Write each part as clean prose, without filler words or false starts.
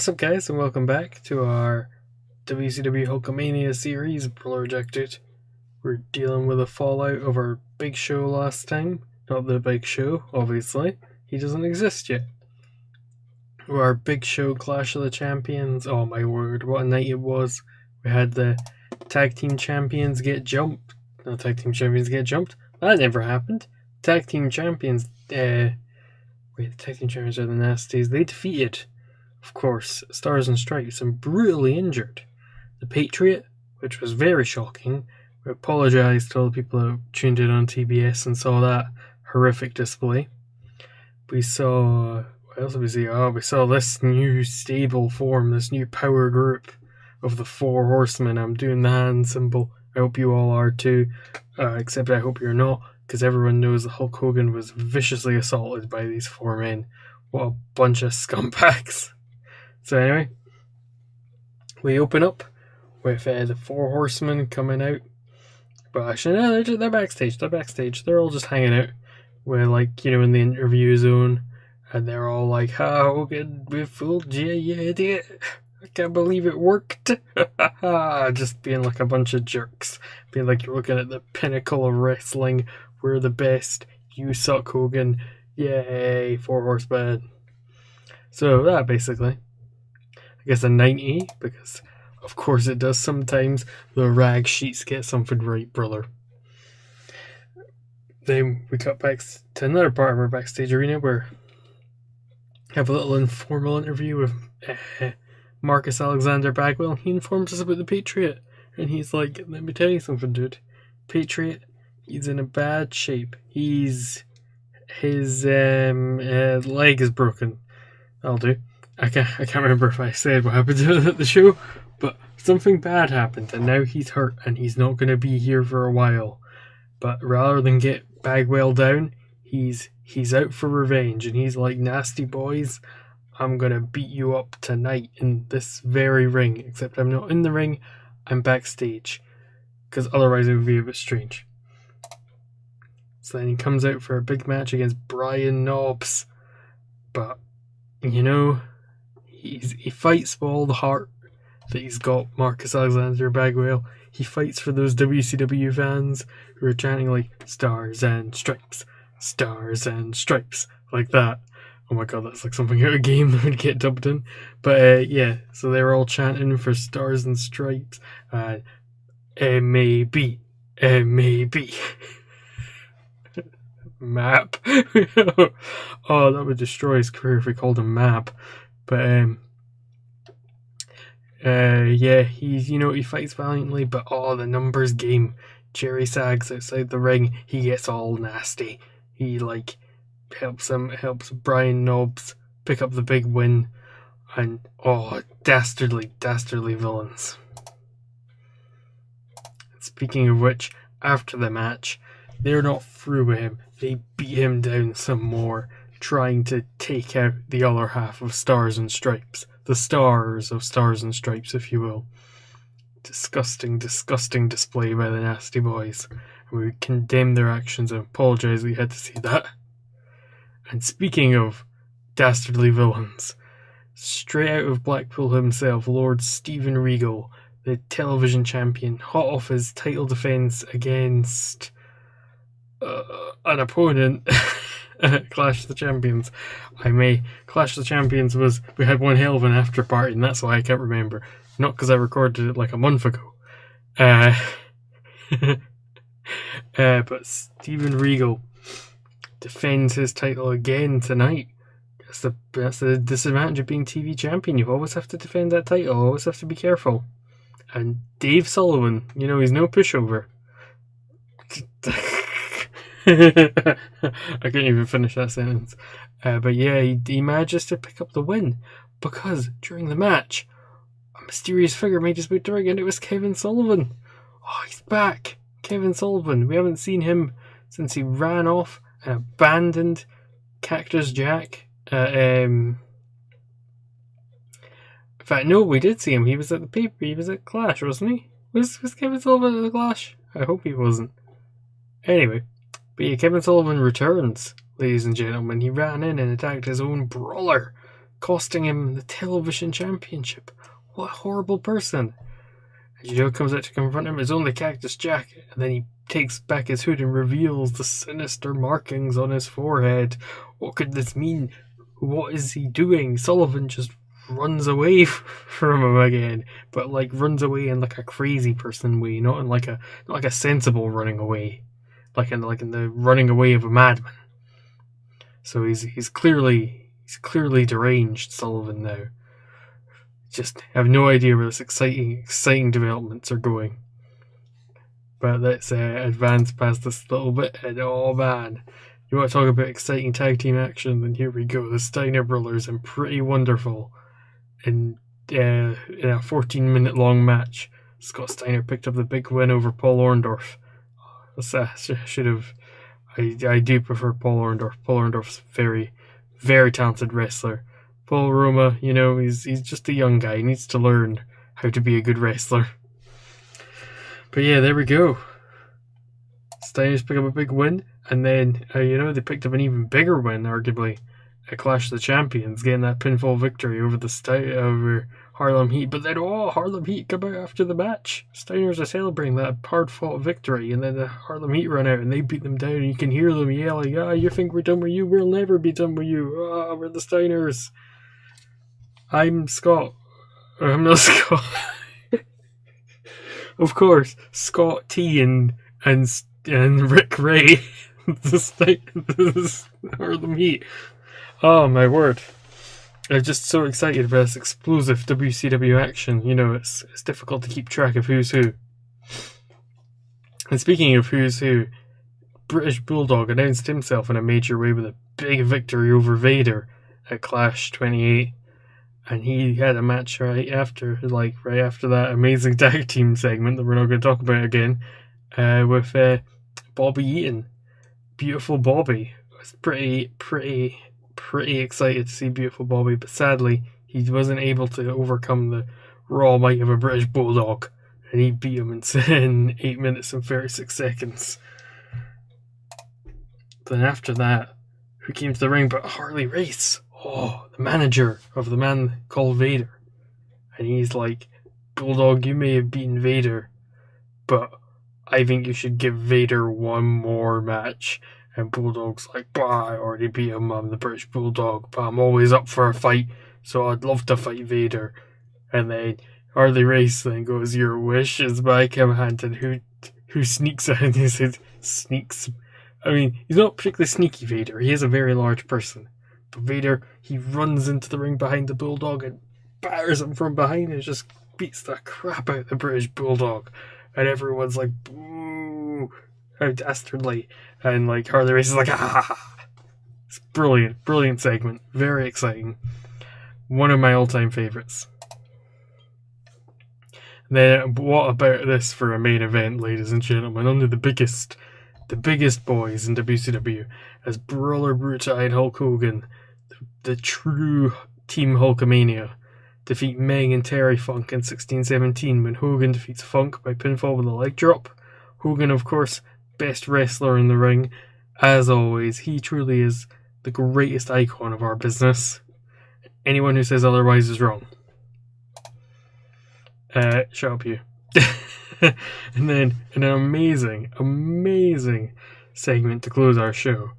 What's up, guys, and welcome back to our WCW Hulkamania series, Brawler Rejected. We're dealing with the fallout of our big show last time. Not the big show, obviously. He doesn't exist yet. Our big show Clash of the Champions. Oh my word, what a night it was. We had the Tag Team Champions get jumped. No, Tag Team Champions get jumped? That never happened. Tag Team Champions, the Tag Team Champions are the Nasties. They defeated, of course, Stars and Stripes and brutally injured the Patriot, which was very shocking. We apologise to all the people who tuned in on TBS and saw that horrific display. We saw... what else did we see? Oh, we saw this new stable form, this new power group of the Four Horsemen. I'm doing the hand symbol. I hope you all are too. Except I hope you're not, because everyone knows that Hulk Hogan was viciously assaulted by these four men. What a bunch of scumbags. So anyway, we open up with the Four Horsemen coming out. But actually, no, they're backstage. They're all just hanging out. We're like, in the interview zone. And they're all like, Hogan, we fooled you, you idiot. I can't believe it worked. Just being like a bunch of jerks. Being like, you're looking at the pinnacle of wrestling. We're the best. You suck, Hogan. Yay, Four Horsemen. So that basically, I guess a 90, because of course it does sometimes. The rag sheets get something right, brother. Then we cut back to another part of our backstage arena where we have a little informal interview with Marcus Alexander Bagwell. He informs us about the Patriot, and he's like, let me tell you something, dude. Patriot, he's in a bad shape. His leg is broken. That'll do. I can't remember if I said what happened to it at the show, but something bad happened, and now he's hurt, and he's not going to be here for a while. But rather than get Bagwell down, he's out for revenge, and he's like, nasty boys, I'm going to beat you up tonight in this very ring, except I'm not in the ring, I'm backstage, because otherwise it would be a bit strange. So then he comes out for a big match against Brian Knobbs, but, he fights for all the heart that he's got, Marcus Alexander Bagwell. He fights for those WCW fans who are chanting like, stars and stripes, like that. Oh my god, that's like something out of a game that would get dubbed in. But so they were all chanting for stars and stripes. M-A-B. Map. Oh, that would destroy his career if we called him Map. But he fights valiantly, but the numbers game. Jerry Sags outside the ring, he gets all nasty. He helps Brian Knobbs pick up the big win, and dastardly villains. Speaking of which, after the match, they're not through with him. They beat him down some more, trying to take out the other half of Stars and Stripes. The stars of Stars and Stripes, if you will. Disgusting display by the Nasty Boys. And we condemn their actions and apologise we had to see that. And speaking of dastardly villains, straight out of Blackpool himself, Lord Steven Regal, the television champion, hot off his title defence against an opponent at Clash of the Champions. Clash of the Champions we had one hell of an after party, and that's why I can't remember. Not because I recorded it like a month ago. But Steven Regal defends his title again tonight. That's the disadvantage of being TV champion. You always have to defend that title. You always have to be careful. And Dave Sullivan, he's no pushover. I couldn't even finish that sentence. But yeah, he manages to pick up the win because during the match, a mysterious figure made his way to the ring, and it was Kevin Sullivan. Oh, he's back. Kevin Sullivan. We haven't seen him since he ran off and abandoned Cactus Jack. In fact, no, we did see him. He was at the paper. He was at Clash, wasn't he? Was Kevin Sullivan at the Clash? I hope he wasn't. Anyway, but Kevin Sullivan returns, ladies and gentlemen. He ran in and attacked his own brawler, costing him the television championship. What a horrible person. And Joe comes out to confront him, his only Cactus Jack, and then he takes back his hood and reveals the sinister markings on his forehead. What could this mean? What is he doing? Sullivan just runs away from him again, but like runs away in like a crazy person way, not in like a sensible running away, like in the running away of a madman. So he's clearly deranged, Sullivan now. Just have no idea where this exciting developments are going. But let's advance past this little bit, and oh man, you want to talk about exciting tag team action? Then here we go. The Steiner Brothers and Pretty Wonderful in a 14-minute long match. Scott Steiner picked up the big win over Paul Orndorff. I do prefer Paul Orndorff. Paul Orndorff's very, very talented wrestler. Paul Roma, he's just a young guy. He needs to learn how to be a good wrestler. But yeah, there we go. Steiners pick up a big win, and then they picked up an even bigger win, arguably, at Clash of the Champions, getting that pinfall victory over Harlem Heat. But then Harlem Heat come out after the match. Steiners are celebrating that hard-fought victory, and then the Harlem Heat run out and they beat them down, and you can hear them yelling, you think we're done with you? We'll never be done with you. We're the Steiners. I'm Scott. I'm not Scott. Of course, Scott T and Rick Ray, the Harlem Heat. Oh my word! I'm just so excited about this explosive WCW action. It's difficult to keep track of who's who. And speaking of who's who, British Bulldog announced himself in a major way with a big victory over Vader at Clash 28. And he had a match right after that amazing tag team segment that we're not going to talk about again, with Bobby Eaton. Beautiful Bobby. I was pretty excited to see Beautiful Bobby, but sadly he wasn't able to overcome the raw might of a British Bulldog, and he beat him in 8 minutes and 36 seconds. Then after that, who came to the ring but Harley Race? The manager of the man called Vader. And he's like, Bulldog, you may have beaten Vader, but I think you should give Vader one more match. And Bulldog's like, I already beat him, I'm the British Bulldog, but I'm always up for a fight, so I'd love to fight Vader. And then Harley Race then goes, your wish is my command. And who sneaks out, and he said, sneaks. I mean, he's not particularly sneaky, Vader. He is a very large person. But Vader, he runs into the ring behind the Bulldog and batters him from behind and just beats the crap out of the British Bulldog. And everyone's like, boo, how dastardly. And like Harley Race is like, It's brilliant segment. Very exciting. One of my all-time favourites. Then what about this for a main event, ladies and gentlemen? Only the biggest boys in WCW, as Brawler Brutai and Hulk Hogan, the true Team Hulkamania, defeat Meg and Terry Funk in 16-17 when Hogan defeats Funk by pinfall with a leg drop. Hogan, of course, best wrestler in the ring. As always, he truly is the greatest icon of our business. Anyone who says otherwise is wrong. Shut up, you. And then an amazing segment to close our show.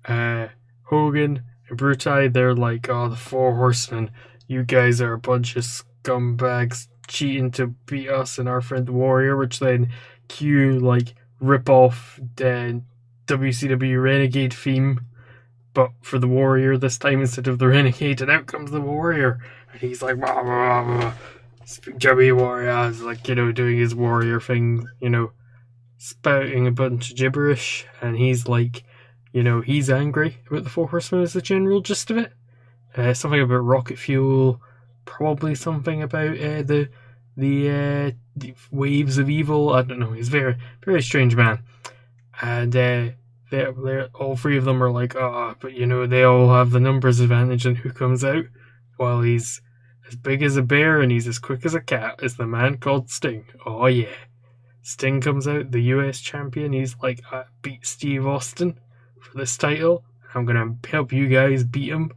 Hogan and Brutai, they're like, the Four Horsemen, you guys are a bunch of scumbags cheating to beat us and our friend the Warrior, which then cue like rip off the WCW Renegade theme, but for the Warrior this time instead of the Renegade, and out comes the Warrior, and he's like, blah, blah, blah. W Warrior is like, doing his warrior thing, spouting a bunch of gibberish, and he's like, he's angry about the Four Horsemen is the general gist of it. Something about rocket fuel, probably something about the waves of evil. I don't know. He's a very, very strange man, and they're all three of them are like, but they all have the numbers advantage, and who comes out? Well, he's as big as a bear and he's as quick as a cat. Is the man called Sting. Oh yeah. Sting comes out, the US champion. He's like, I beat Steve Austin for this title. I'm going to help you guys beat him.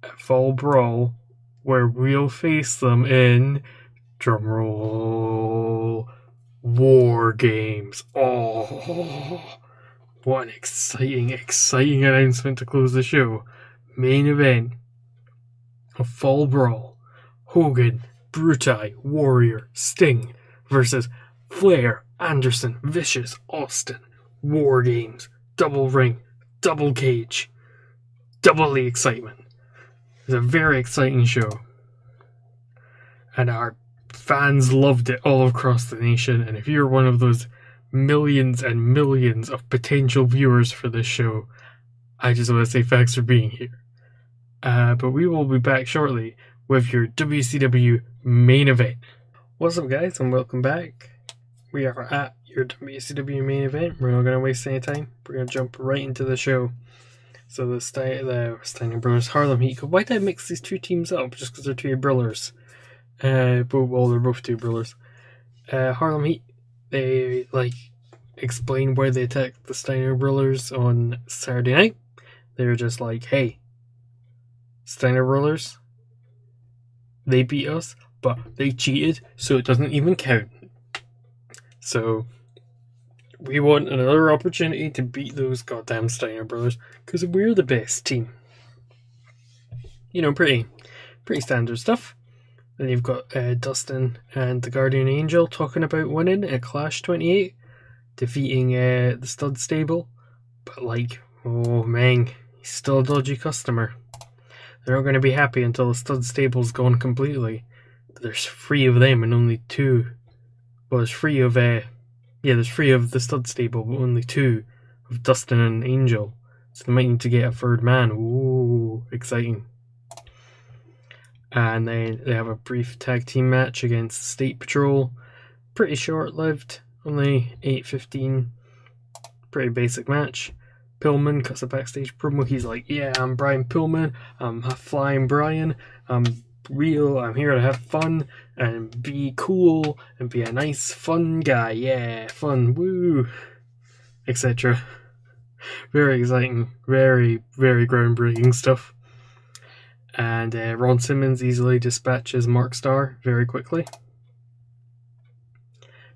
at Fall Brawl, where we'll face them in, drumroll, War Games. Oh, what an exciting announcement to close the show. Main event of Fall Brawl: Hogan, Brutai, Warrior, Sting versus Flair, Anderson, Vicious, Austin. War Games, double ring, double cage, double the excitement. It's a very exciting show, and our fans loved it all across the nation. And if you're one of those millions and millions of potential viewers for this show, I just want to say thanks for being here. But we will be back shortly with your WCW main event. What's up, guys, and welcome back. We are at your WCW main event. We're not going to waste any time. We're going to jump right into the show. So the Steiner Brothers Harlem Heat. Why did I mix these two teams up? Just because they're two brawlers. They're both two brawlers. Harlem Heat, they explain why they attacked the Steiner Brothers on Saturday night. They were just like, hey, Steiner Brothers, they beat us, but they cheated, so it doesn't even count. So we want another opportunity to beat those goddamn Steiner Brothers, because we're the best team. You know, pretty standard stuff. Then you've got Dustin and the Guardian Angel talking about winning at Clash 28, defeating the Stud Stable. But oh man, he's still a dodgy customer. They're not going to be happy until the Stud Stable's gone completely. There's 3 of them and only 2. Well, there's 3 of there's 3 of the Stud Stable, but only 2 of Dustin and Angel. So they might need to get a 3rd man. Ooh, exciting. And then they have a brief tag team match against State Patrol. Pretty short-lived, only 8:15. Pretty basic match. Pillman cuts a backstage promo. He's like, yeah, I'm Brian Pillman. I'm Flying Brian. I'm real. I'm here to have fun and be cool and be a nice, fun guy. Yeah, fun. Woo. Etc. Very exciting. Very, very groundbreaking stuff. And Ron Simmons easily dispatches Mark Starr very quickly.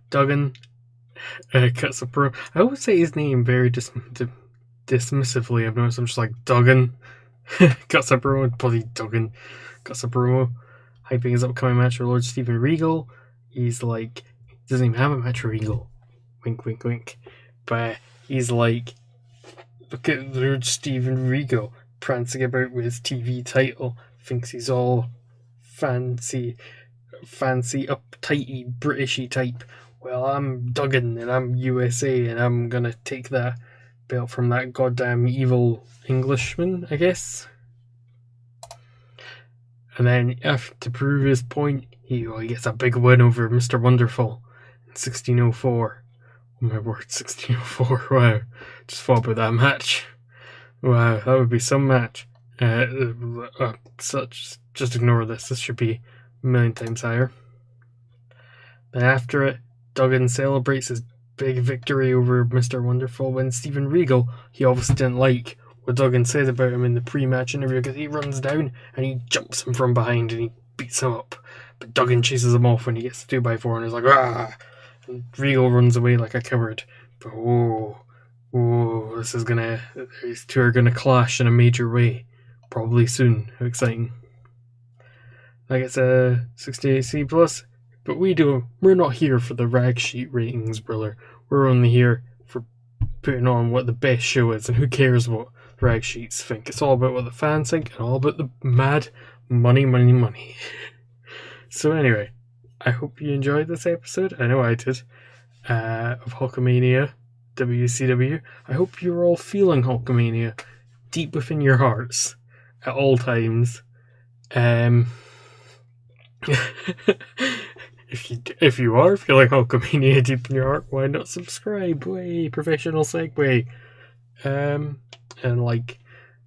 Duggan cuts a promo. I always say his name very dismissively. I've noticed I'm just like, Duggan. Cuts a promo. Bloody Duggan. Cuts a promo. Hyping his upcoming match with Lord Steven Regal. He's like, he doesn't even have a match with Regal. Wink, wink, wink. But he's like, look at Lord Steven Regal prancing about with his TV title. Thinks he's all fancy, uptighty, Britishy type. Well, I'm Duggan and I'm USA and I'm gonna take that belt from that goddamn evil Englishman, I guess. And then, to prove his point, he gets a big win over Mr. Wonderful in 1604. Oh my word, 1604, wow. Just thought about that match. Wow, that would be some match. Just ignore this. This should be a million times higher. Then after it, Duggan celebrates his big victory over Mr. Wonderful when Steven Regal, he obviously didn't like what Duggan said about him in the pre-match interview, because he runs down and he jumps him from behind and he beats him up. But Duggan chases him off when he gets the 2x4 and he's like, ah! And Regal runs away like a coward. But these two are gonna clash in a major way. Probably soon. How exciting. Like it's a 68C+, but we're not here for the rag sheet ratings, brother. We're only here for putting on what the best show is, and who cares what rag sheets think. It's all about what the fans think, and all about the mad money. So anyway, I hope you enjoyed this episode. I know I did. Of Hulkamania, WCW. I hope you're all feeling Hulkamania deep within your hearts at all times. If you are feeling Hulkamania deep in your heart, why not subscribe? Way professional segue. And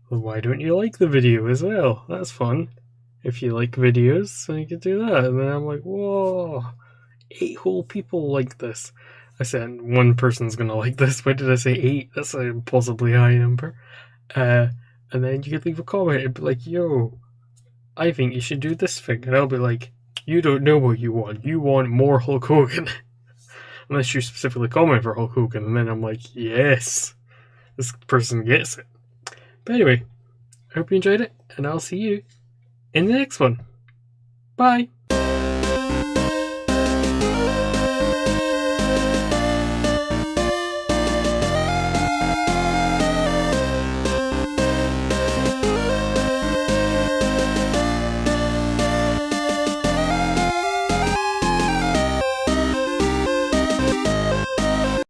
why don't you like the video as well? That's fun. If you like videos, so you can do that. And then I'm like, whoa, 8 whole people like this. I said one person's gonna like this. Why did I say 8? That's an impossibly high number. And then you could leave a comment and be like, yo, I think you should do this thing. And I'll be like, you don't know what you want. You want more Hulk Hogan. Unless you specifically comment for Hulk Hogan. And then I'm like, yes, this person gets it. But anyway, I hope you enjoyed it. And I'll see you in the next one. Bye.